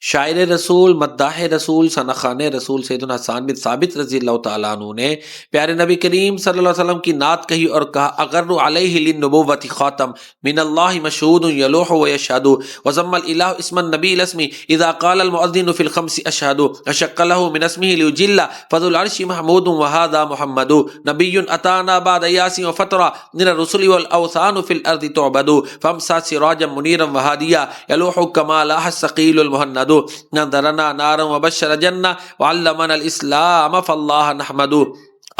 شاعر رسول، مداح رسول، ثناخوان رسول سیدنا حسان بن ثابت رضی اللہ تعالیٰ عنہ نے پیارے نبی کریم صلی اللہ علیہ وسلم کی نعت کہی اور کہا اغر علیہ للنبوۃ خاتم من اللہ مشہود یلوح و یشہد وضم الالہ اسم النبی الاسم اذا قال المؤذن فی الخمس اشہد اشق له من اسمه لیجل فذو العرش محمود وهذا محمد نبی اتانا بعد یاس وفترہ من الرسل والاوثان فی الارض تعبد فامسا سراجا منیرا وہادیا یلوح کما لاح الثقیل المہند نذرنا نارا وبشر جنہ وعلمنا الاسلام فاللہ نحمد۔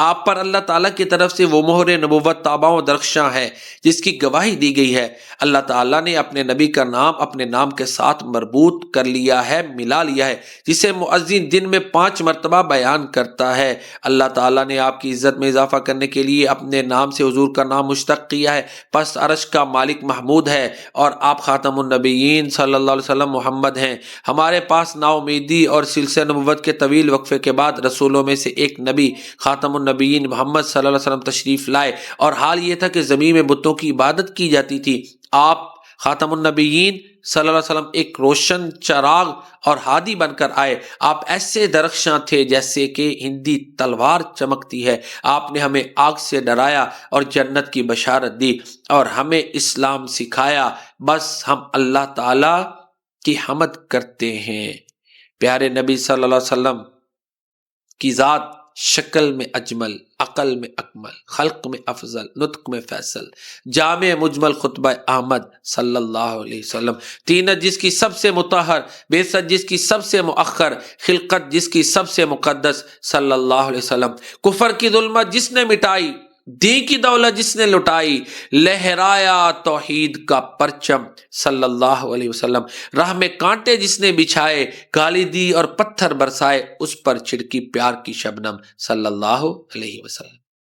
آپ پر اللہ تعالیٰ کی طرف سے وہ مہر نبوت تابع و درخشاں ہے جس کی گواہی دی گئی ہے۔ اللہ تعالیٰ نے اپنے نبی کا نام اپنے نام کے ساتھ مربوط کر لیا ہے، ملا لیا ہے، جسے مؤذن دن میں 5 مرتبہ بیان کرتا ہے۔ اللہ تعالیٰ نے آپ کی عزت میں اضافہ کرنے کے لیے اپنے نام سے حضور کا نام مشتق کیا ہے، پس عرش کا مالک محمود ہے اور آپ خاتم النبیین صلی اللہ علیہ وسلم محمد ہیں۔ ہمارے پاس نا امیدی اور سلسلہ نبوت کے طویل وقفے کے بعد رسولوں میں سے ایک نبی خاتم النبیین محمد صلی اللہ علیہ وسلم تشریف لائے، اور حال یہ تھا کہ زمین میں بتوں کی عبادت کی جاتی تھی۔ آپ خاتم النبیین صلی اللہ علیہ وسلم ایک روشن چراغ اور ہادی بن کر آئے۔ آپ ایسے درخشاں تھے جیسے کہ ہندی تلوار چمکتی ہے۔ آپ نے ہمیں آگ سے ڈرایا اور جنت کی بشارت دی اور ہمیں اسلام سکھایا۔ بس ہم اللہ تعالی کی حمد کرتے ہیں۔ پیارے نبی صلی اللہ علیہ وسلم کی ذات شکل میں اجمل، عقل میں اکمل، خلق میں افضل، نطق میں فیصل، جامع مجمل خطبہ احمد صلی اللہ علیہ وسلم، طینت جس کی سب سے مطہر، بعثت جس کی سب سے مؤخر، خلقت جس کی سب سے مقدس صلی اللہ علیہ وسلم، کفر کی ظلمت جس نے مٹائی، دین کی دولت جس نے لٹائی، لہرایا توحید کا پرچم صلی اللہ علیہ وسلم، راہ میں کانٹے جس نے بچھائے، گالی دی اور پتھر برسائے، اس پر چھڑکی پیار کی شبنم صلی اللہ علیہ وسلم۔